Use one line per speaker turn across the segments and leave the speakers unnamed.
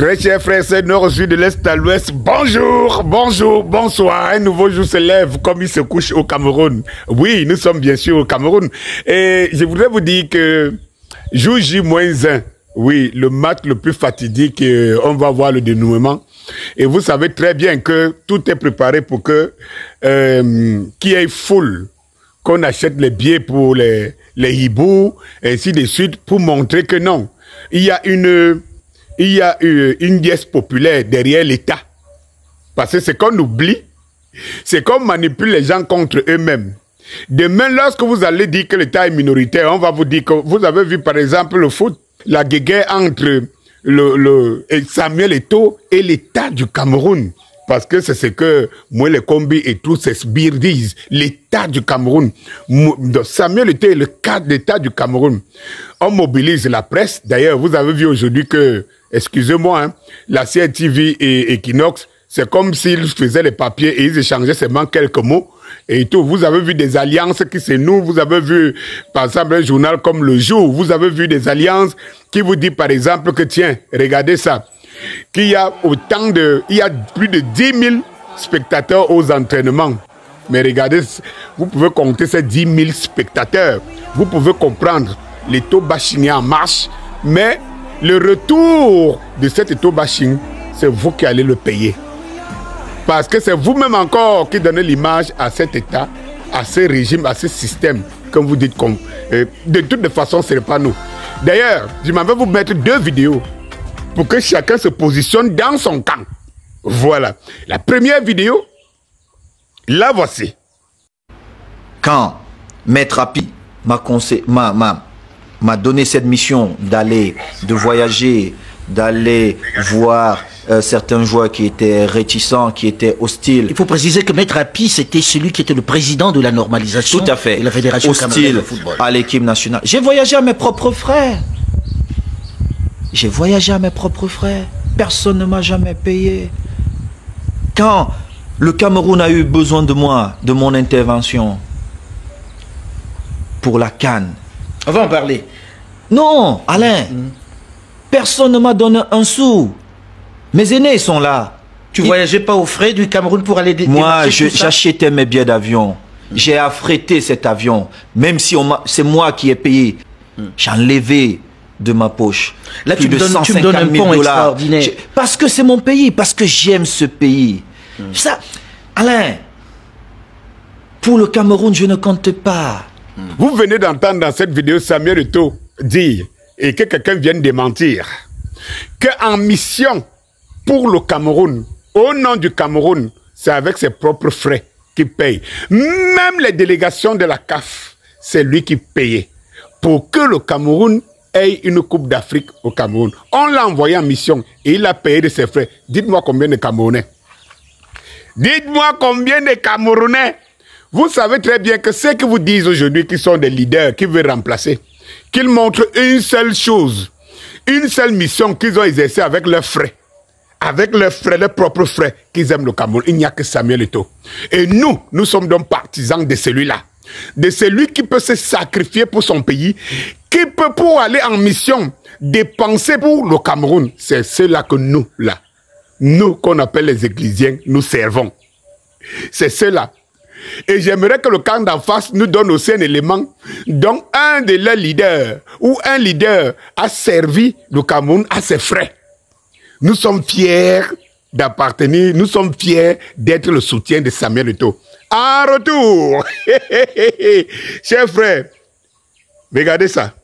Très chers frères et sœurs, nord au sud, de l'est à l'ouest, bonjour, bonjour, bonsoir. Un nouveau jour se lève comme il se couche au Cameroun. Oui, nous sommes bien sûr au Cameroun. Et je voudrais vous dire que jour J-1, oui, le match le plus fatidique, on va voir le dénouement. Et vous savez très bien que tout est préparé pour que qu'il y ait foule, qu'on achète les billets pour les hiboux, et ainsi de suite, pour montrer que non, il y a une dièse populaire derrière l'État. Parce que c'est qu'on oublie, c'est qu'on manipule les gens contre eux-mêmes. Demain, lorsque vous allez dire que l'État est minoritaire, on va vous dire que vous avez vu par exemple le foot, la guéguerre entre Samuel Eto'o et l'État du Cameroun. Parce que c'est ce que moi, les combis et tous ces sbires disent. L'État du Cameroun. Samuel Eto'o est le cadre d'État du Cameroun. On mobilise la presse. D'ailleurs, vous avez vu aujourd'hui que, excusez-moi, hein, la CRTV et Equinox, c'est comme s'ils faisaient les papiers et ils échangeaient seulement quelques mots. Et tout, vous avez vu des alliances qui se nouent. Vous avez vu, par exemple, un journal comme Le Jour. Vous avez vu des alliances qui vous dit, par exemple, que tiens, regardez ça. Qu'il y a il y a plus de 10 000 spectateurs aux entraînements. Mais regardez, vous pouvez compter ces 10 000 spectateurs. Vous pouvez comprendre l'Eto'o bashing est en marche. Mais le retour de cet Eto'o bashing, c'est vous qui allez le payer. Parce que c'est vous-même encore qui donnez l'image à cet État, à ce régime, à ce système, comme vous dites. De toute façon, ce n'est pas nous. D'ailleurs, je m'en vais vous mettre 2 vidéos pour que chacun se positionne dans son camp. Voilà. La première vidéo, la voici.
Quand Maître Api m'a donné cette mission de voyager, d'aller voir certains joueurs qui étaient réticents, qui étaient hostiles.
Il faut préciser que Maître Api, c'était celui qui était le président de la normalisation.
Tout à fait.
De la Fédération camerounaise de football.
À l'équipe nationale. J'ai voyagé à mes propres frais. J'ai voyagé à mes propres frais. Personne ne m'a jamais payé. Quand le Cameroun a eu besoin de moi, de mon intervention, pour la CAN.
On va en parler.
Non, Alain. Personne ne m'a donné un sou. Mes aînés sont là.
Tu voyageais pas aux frais du Cameroun pour aller...
Moi, j'achetais mes billets d'avion. J'ai affrété cet avion. Même si c'est moi qui ai payé. J'ai enlevé de ma poche.
Là, tu me donnes un pont extraordinaire.
Parce que c'est mon pays, parce que j'aime ce pays. Ça, Alain, pour le Cameroun, je ne compte pas.
Vous venez d'entendre dans cette vidéo Samuel Eto'o dire, et que quelqu'un vienne démentir, qu'en mission pour le Cameroun, au nom du Cameroun, c'est avec ses propres frais qu'il paye. Même les délégations de la CAF, c'est lui qui payait. Pour que le Cameroun ait une Coupe d'Afrique au Cameroun. On l'a envoyé en mission et il a payé de ses frais. Dites-moi combien de Camerounais. Dites-moi combien de Camerounais. Vous savez très bien que ceux qui vous disent aujourd'hui qu'ils sont des leaders, qui veulent remplacer, qu'ils montrent une seule chose, une seule mission qu'ils ont exercée avec leurs frais. Avec leurs frais, leurs propres frais, qu'ils aiment le Cameroun. Il n'y a que Samuel Eto'o. Et nous sommes donc partisans de celui-là. De celui qui peut se sacrifier pour son pays, qui peut pour aller en mission dépenser pour le Cameroun. C'est cela que nous, là, nous qu'on appelle les Ecclésiens, nous servons. C'est cela. Et j'aimerais que le camp d'en face nous donne aussi un élément dont un de leurs leaders ou un leader a servi le Cameroun à ses frais. Nous sommes fiers d'appartenir, nous sommes fiers d'être le soutien de Samuel Eto'o. En retour, chers frères, regardez ça.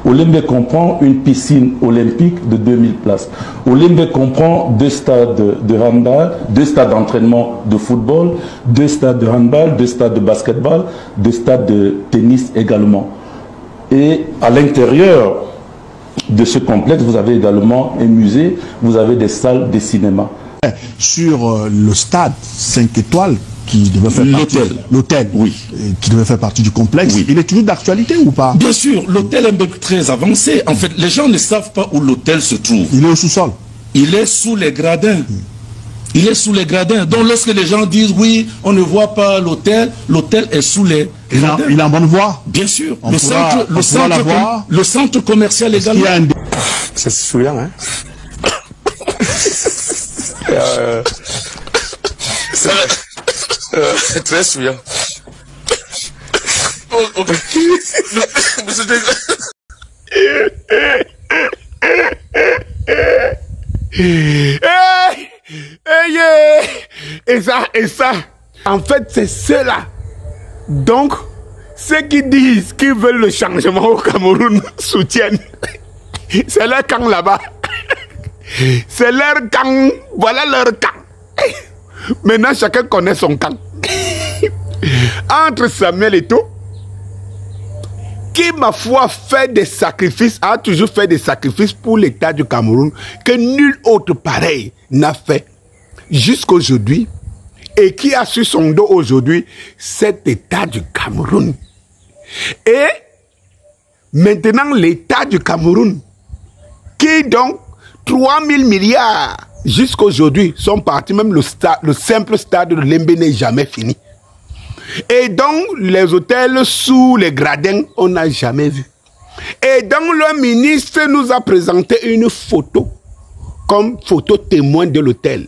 Olembe comprend une piscine olympique de 2000 places. Olembe comprend 2 stades de handball, 2 stades d'entraînement de football, 2 stades de handball, 2 stades de basketball, 2 stades de tennis également. Et à l'intérieur de ce complexe, vous avez également un musée, vous avez des salles de cinéma.
Sur le stade 5 étoiles, qui devait faire partie... L'hôtel, oui. Qui devait faire partie du complexe. Oui. Il est toujours d'actualité ou pas?
Bien sûr, l'hôtel est un peu très avancé. En fait, les gens ne savent pas où l'hôtel se trouve.
Il est au sous-sol.
Il est sous les gradins. Il est sous les gradins. Donc lorsque les gens disent oui, on ne voit pas l'hôtel, l'hôtel est sous les gradins. Il
est en bonne voie?
Bien sûr. Le centre commercial également.
Ça se souvient, hein? C'est très souillant. Ok.
Et ça, en fait, c'est cela. Donc, ceux qui disent qu'ils veulent le changement au Cameroun soutiennent. C'est leur camp là-bas. C'est leur camp. Voilà leur camp. Maintenant, chacun connaît son camp. Entre Samuel Eto'o, qui, ma foi, fait des sacrifices, a toujours fait des sacrifices pour l'État du Cameroun que nul autre pareil n'a fait jusqu'aujourd'hui, et qui a sur son dos aujourd'hui cet État du Cameroun. Et maintenant, l'État du Cameroun, qui donc 3000 milliards jusqu'aujourd'hui sont partis, même le simple stade de Lembe n'est jamais fini. Et donc, les hôtels sous les gradins, on n'a jamais vu. Et donc, le ministre nous a présenté une photo, comme photo témoin de l'hôtel,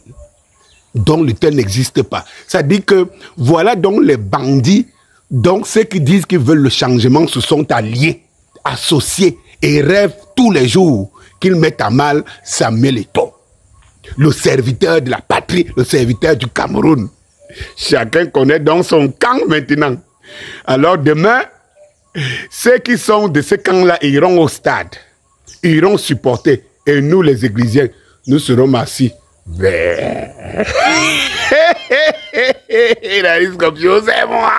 dont l'hôtel n'existe pas. Ça dit que, voilà donc les bandits, donc ceux qui disent qu'ils veulent le changement se sont alliés, associés, et rêvent tous les jours qu'ils mettent à mal Samuel Eto'o, le serviteur de la patrie, le serviteur du Cameroun. Chacun connaît donc son camp maintenant. Alors demain, ceux qui sont de ce camp-là iront au stade, iront supporter. Et nous, les églisiens, nous serons assis. Il a dit comme je sais moi.